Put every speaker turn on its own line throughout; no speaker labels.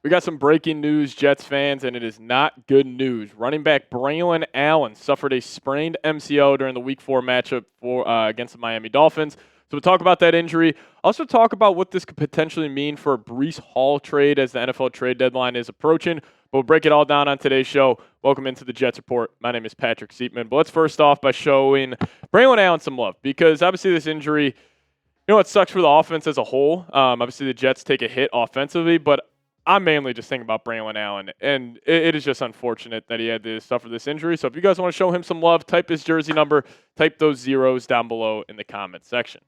We got some breaking news, Jets fans, and it is not good news. Running back Braelon Allen suffered a sprained MCL during the Week 4 matchup against the Miami Dolphins. So we'll talk about that injury. Also talk about what this could potentially mean for a Breece Hall trade as the NFL trade deadline is approaching. But we'll break it all down on today's show. Welcome into the Jets Report. My name is Patrick Siepman. But let's first off by showing Braelon Allen some love, because obviously this injury, it sucks for the offense as a whole. Obviously the Jets take a hit offensively, but I'm mainly just thinking about Braelon Allen, and it is just unfortunate that he had to suffer this injury. So if you guys want to show him some love, type his jersey number, type those zeros down below in the comment section.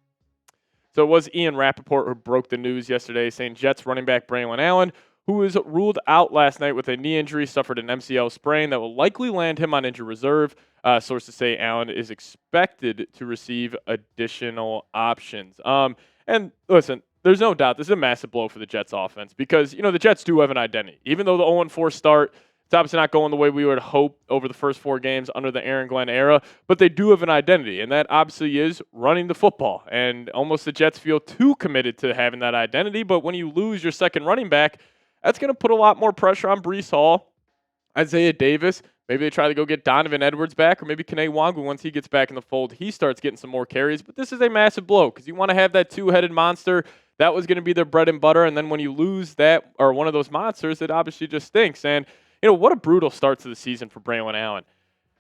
So it was Ian Rappaport who broke the news yesterday, saying Jets running back Braelon Allen, who was ruled out last night with a knee injury, suffered an MCL sprain that will likely land him on injured reserve. Sources say Allen is expected to receive additional options. And listen, there's no doubt this is a massive blow for the Jets offense because, the Jets do have an identity. Even though the 0-4 start, it's obviously not going the way we would hope over the first 4 games under the Aaron Glenn era, but they do have an identity, and that obviously is running the football. And almost the Jets feel too committed to having that identity, but when you lose your second running back, that's going to put a lot more pressure on Breece Hall, Isaiah Davis. Maybe they try to go get Donovan Edwards back, or maybe Kene Wangu, once he gets back in the fold, he starts getting some more carries. But this is a massive blow because you want to have that two-headed monster. That was going to be their bread and butter, and then when you lose that or one of those monsters, it obviously just stinks. And, what a brutal start to the season for Braelon Allen.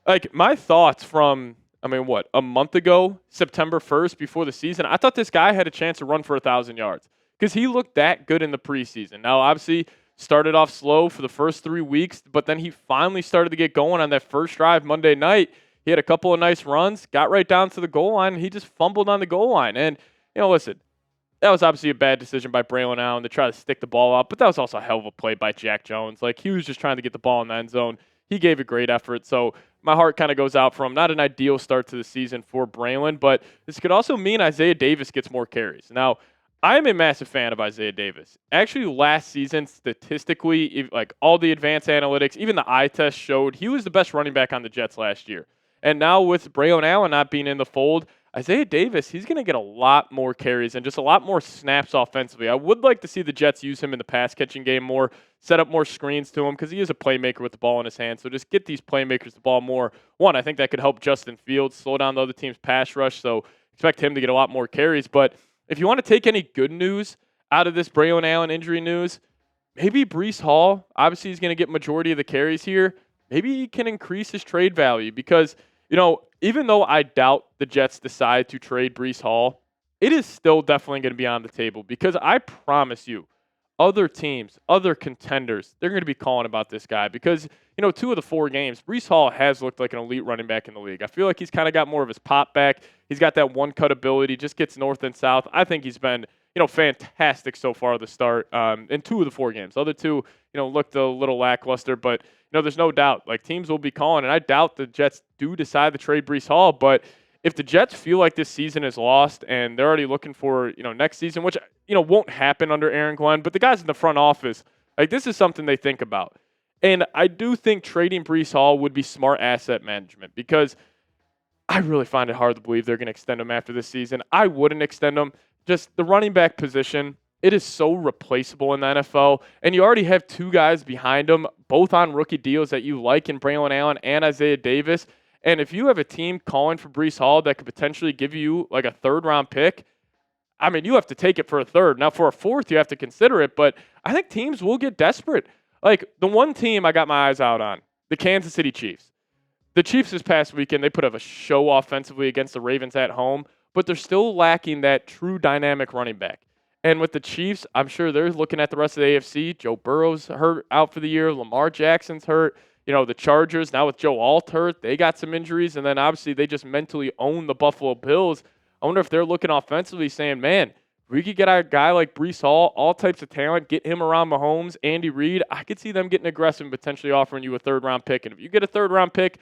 Like, my thoughts from, a month ago, September 1st, before the season, I thought this guy had a chance to run for 1,000 yards because he looked that good in the preseason. Now, obviously, started off slow for the first 3 weeks, but then he finally started to get going on that first drive Monday night. He had a couple of nice runs, got right down to the goal line, and he just fumbled on the goal line. And, listen, that was obviously a bad decision by Braelon Allen to try to stick the ball up, but that was also a hell of a play by Jack Jones. Like, he was just trying to get the ball in the end zone. He gave a great effort, so my heart kind of goes out for him. Not an ideal start to the season for Braelon, but this could also mean Isaiah Davis gets more carries. Now, I am a massive fan of Isaiah Davis. Actually, last season, statistically, like all the advanced analytics, even the eye test showed he was the best running back on the Jets last year. And now with Braelon Allen not being in the fold, Isaiah Davis, he's going to get a lot more carries and just a lot more snaps offensively. I would like to see the Jets use him in the pass-catching game more, set up more screens to him because he is a playmaker with the ball in his hand. So just get these playmakers the ball more. One, I think that could help Justin Fields slow down the other team's pass rush, so expect him to get a lot more carries. But if you want to take any good news out of this Braelon Allen injury news, maybe Breece Hall, obviously he's going to get majority of the carries here. Maybe he can increase his trade value because, even though I doubt the Jets decide to trade Breece Hall, it is still definitely going to be on the table because I promise you, other teams, other contenders, they're going to be calling about this guy because, 2 of the 4 games, Breece Hall has looked like an elite running back in the league. I feel like he's kind of got more of his pop back. He's got that one-cut ability, just gets north and south. I think he's been, fantastic so far at the start in 2 of the 4 games. The other 2, looked a little lackluster, but, there's no doubt. Like, teams will be calling, and I doubt the Jets do decide to trade Breece Hall, but if the Jets feel like this season is lost and they're already looking for, next season, which, won't happen under Aaron Glenn, but the guys in the front office, like, this is something they think about. And I do think trading Breece Hall would be smart asset management because I really find it hard to believe they're going to extend him after this season. I wouldn't extend him. Just the running back position, it is so replaceable in the NFL, and you already have 2 guys behind him, both on rookie deals that you like in Braelon Allen and Isaiah Davis. And if you have a team calling for Breece Hall that could potentially give you like a 3rd-round pick, you have to take it for a 3rd. Now, for a 4th, you have to consider it, but I think teams will get desperate. Like, the one team I got my eyes out on, the Kansas City Chiefs. The Chiefs this past weekend, they put up a show offensively against the Ravens at home, but they're still lacking that true dynamic running back. And with the Chiefs, I'm sure they're looking at the rest of the AFC. Joe Burrow's hurt out for the year. Lamar Jackson's hurt. The Chargers, now with Joe Alt hurt, they got some injuries. And then obviously they just mentally own the Buffalo Bills. I wonder if they're looking offensively saying, man, we could get a guy like Breece Hall, all types of talent, get him around Mahomes, Andy Reid. I could see them getting aggressive and potentially offering you a 3rd-round pick. And if you get a 3rd-round pick,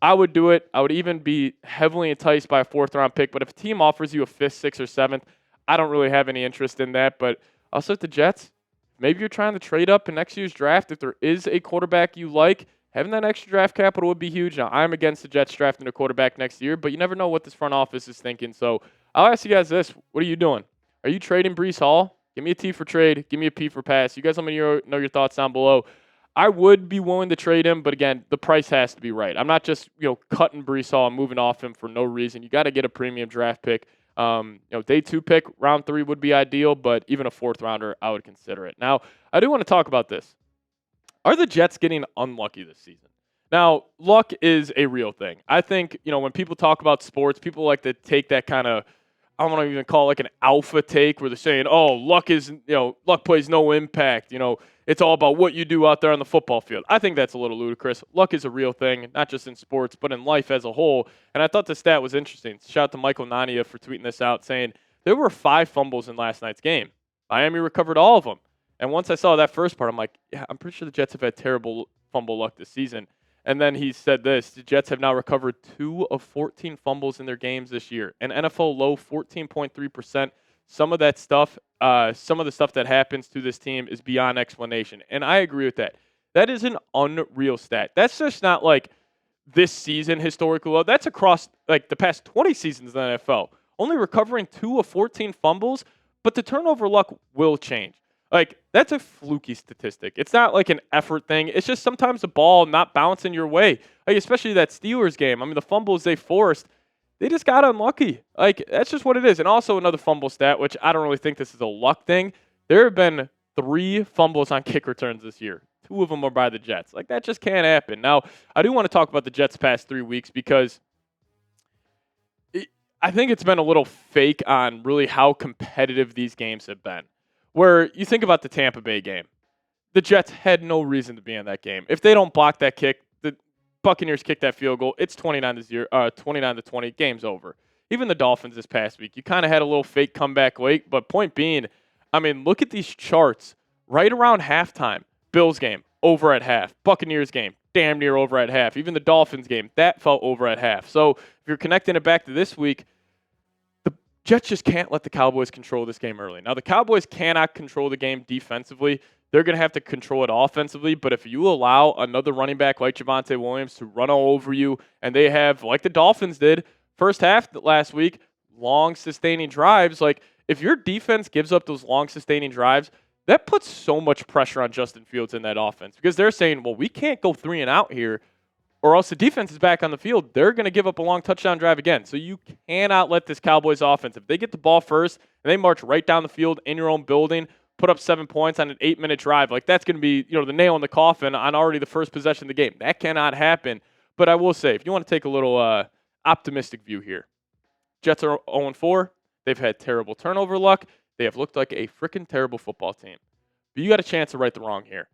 I would do it. I would even be heavily enticed by a 4th-round pick. But if a team offers you a 5th, 6th, or 7th, I don't really have any interest in that. But also at the Jets, maybe you're trying to trade up in next year's draft. If there is a quarterback you like, having that extra draft capital would be huge. Now, I'm against the Jets drafting a quarterback next year, but you never know what this front office is thinking. So I'll ask you guys this. What are you doing? Are you trading Breece Hall? Give me a T for trade. Give me a P for pass. You guys let me know your thoughts down below. I would be willing to trade him, but again, the price has to be right. I'm not just cutting Breece Hall and moving off him for no reason. You got to get a premium draft pick. Day 2 pick, round 3 would be ideal, but even a 4th rounder, I would consider it. Now, I do want to talk about this. Are the Jets getting unlucky this season? Now, luck is a real thing. I think, when people talk about sports, people like to take that kind of, I don't want to even call it like an alpha take where they're saying, oh, luck plays no impact. It's all about what you do out there on the football field. I think that's a little ludicrous. Luck is a real thing, not just in sports, but in life as a whole. And I thought the stat was interesting. Shout out to Michael Nania for tweeting this out, saying there were 5 fumbles in last night's game. Miami recovered all of them. And once I saw that first part, I'm like, yeah, I'm pretty sure the Jets have had terrible fumble luck this season. And then he said this, the Jets have now recovered 2 of 14 fumbles in their games this year. An NFL low 14.3%. Some of that stuff, some of the stuff that happens to this team is beyond explanation. And I agree with that. That is an unreal stat. That's just not like this season historical low. That's across like the past 20 seasons in the NFL. Only recovering 2 of 14 fumbles, but the turnover luck will change. Like, that's a fluky statistic. It's not like an effort thing. It's just sometimes the ball not bouncing your way. Like, especially that Steelers game. I mean, the fumbles they forced, they just got unlucky. Like, that's just what it is. And also another fumble stat, which I don't really think this is a luck thing. There have been 3 fumbles on kick returns this year. 2 of them are by the Jets. Like, that just can't happen. Now, I do want to talk about the Jets past 3 weeks because I think it's been a little fake on really how competitive these games have been. Where you think about the Tampa Bay game, the Jets had no reason to be in that game. If they don't block that kick, the Buccaneers kick that field goal, it's 29-20, game's over. Even the Dolphins this past week, you kind of had a little fake comeback late, but point being, I mean, look at these charts. Right around halftime, Bills game, over at half. Buccaneers game, damn near over at half. Even the Dolphins game, that felt over at half. So if you're connecting it back to this week, Jets just can't let the Cowboys control this game early. Now, the Cowboys cannot control the game defensively. They're going to have to control it offensively. But if you allow another running back like Javonte Williams to run all over you, and they have, like the Dolphins did, first half last week, long sustaining drives, like if your defense gives up those long sustaining drives, that puts so much pressure on Justin Fields in that offense because they're saying, well, we can't go 3 and out here, or else the defense is back on the field. They're going to give up a long touchdown drive again. So you cannot let this Cowboys offense, if they get the ball first and they march right down the field in your own building, put up 7 points on an 8-minute drive, like that's going to be the nail in the coffin on already the first possession of the game. That cannot happen. But I will say, if you want to take a little optimistic view here, Jets are 0-4. They've had terrible turnover luck. They have looked like a freaking terrible football team. But you got a chance to right the wrong here.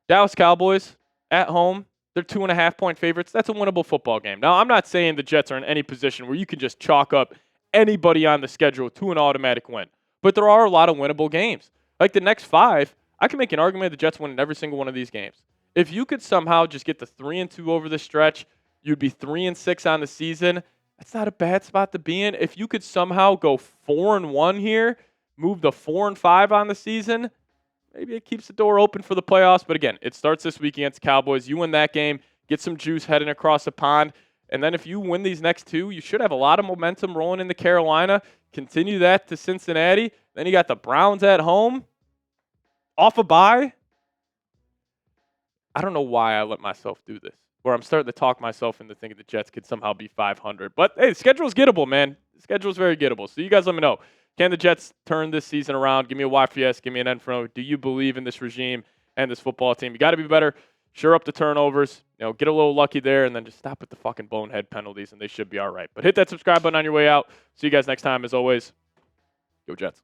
Dallas Cowboys at home. They're 2.5-point favorites. That's a winnable football game. Now, I'm not saying the Jets are in any position where you can just chalk up anybody on the schedule to an automatic win. But there are a lot of winnable games. Like the next 5, I can make an argument the Jets win in every single one of these games. If you could somehow just get the 3-2 over the stretch, you'd be 3-6 on the season. That's not a bad spot to be in. If you could somehow go 4-1 here, move the 4-5 on the season, maybe it keeps the door open for the playoffs. But again, it starts this week against the Cowboys. You win that game, get some juice heading across the pond. And then if you win these next 2, you should have a lot of momentum rolling into Carolina. Continue that to Cincinnati. Then you got the Browns at home. Off a bye. I don't know why I let myself do this, where I'm starting to talk myself into thinking the Jets could somehow be 500. But, hey, the schedule's gettable, man. The schedule's very gettable. So you guys let me know. Can the Jets turn this season around? Give me a Y for yes. Give me an N for no. Do you believe in this regime and this football team? You got to be better. Shore up the turnovers. Get a little lucky there, and then just stop with the fucking bonehead penalties, and they should be all right. But hit that subscribe button on your way out. See you guys next time. As always, go Jets.